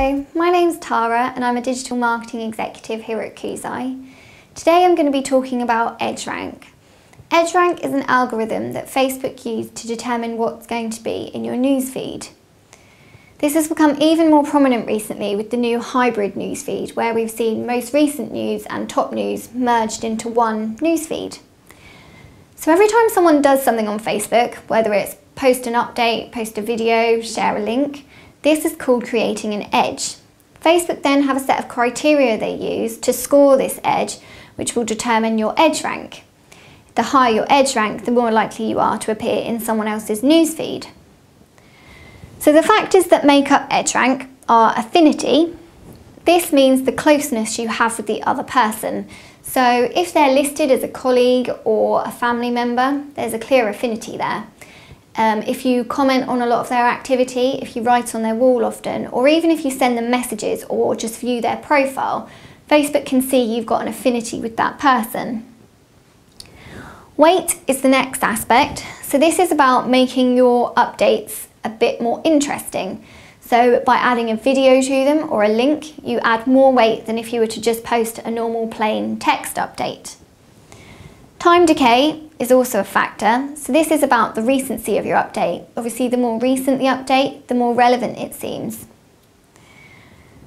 Hello, my name's Tara and I'm a digital marketing executive here at Koozai. Today I'm going to be talking about EdgeRank. EdgeRank is an algorithm that Facebook used to determine what's going to be in your newsfeed. This has become even more prominent recently with the new hybrid newsfeed, where we've seen most recent news and top news merged into one newsfeed. So every time someone does something on Facebook, whether it's post an update, post a video, share a link, this is called creating an edge. Facebook then have a set of criteria they use to score this edge, which will determine your edge rank. The higher your edge rank, the more likely you are to appear in someone else's newsfeed. So the factors that make up edge rank are affinity. This means the closeness you have with the other person. So if they're listed as a colleague or a family member, there's a clear affinity there. If you comment on a lot of their activity, if you write on their wall often, or even if you send them messages or just view their profile, Facebook can see you've got an affinity with that person. Weight is the next aspect. So this is about making your updates a bit more interesting. So by adding a video to them or a link, you add more weight than if you were to just post a normal plain text update. Time decay is also a factor, so this is about the recency of your update. Obviously, the more recent the update, the more relevant it seems.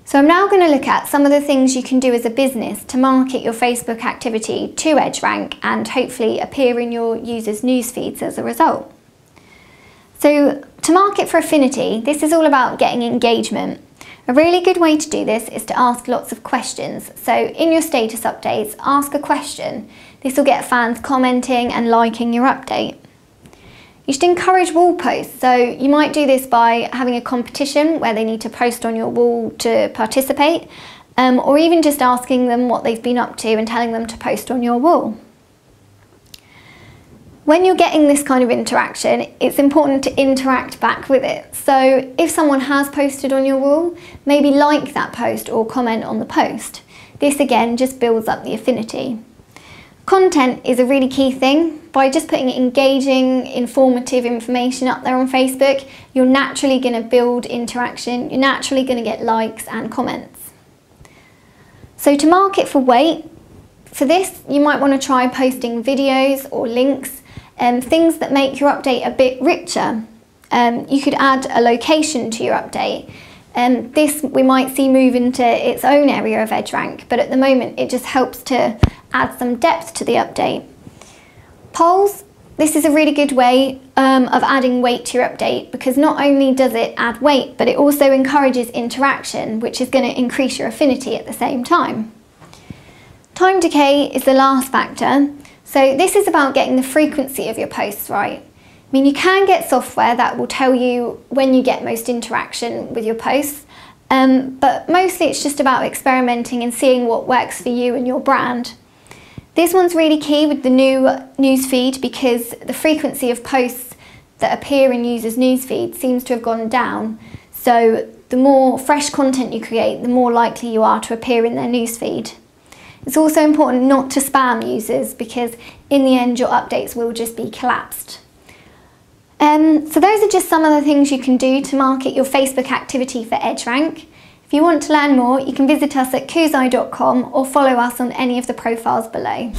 So I'm now going to look at some of the things you can do as a business to market your Facebook activity to EdgeRank and hopefully appear in your users' news feeds as a result. So to market for affinity, this is all about getting engagement. A really good way to do this is to ask lots of questions. So in your status updates, ask a question. This will get fans commenting and liking your update. You should encourage wall posts. So you might do this by having a competition where they need to post on your wall to participate, or even just asking them what they've been up to and telling them to post on your wall. When you're getting this kind of interaction, it's important to interact back with it. So if someone has posted on your wall, maybe like that post or comment on the post. This again just builds up the affinity. Content is a really key thing. By just putting engaging, informative information up there on Facebook, you're naturally going to build interaction, you're naturally going to get likes and comments. So to market for weight, for this you might want to try posting videos or links, things that make your update a bit richer. You could add a location to your update. This we might see move into its own area of EdgeRank, but at the moment it just helps to add some depth to the update. Polls, this is a really good way of adding weight to your update, because not only does it add weight, but it also encourages interaction, which is going to increase your affinity at the same time. Time decay is the last factor. So this is about getting the frequency of your posts right. I mean, you can get software that will tell you when you get most interaction with your posts, but mostly it's just about experimenting and seeing what works for you and your brand. This one's really key with the new newsfeed, because the frequency of posts that appear in users' newsfeed seems to have gone down. So the more fresh content you create, the more likely you are to appear in their newsfeed. It's also important not to spam users, because in the end your updates will just be collapsed. So those are just some of the things you can do to market your Facebook activity for EdgeRank. If you want to learn more, you can visit us at koozai.com or follow us on any of the profiles below.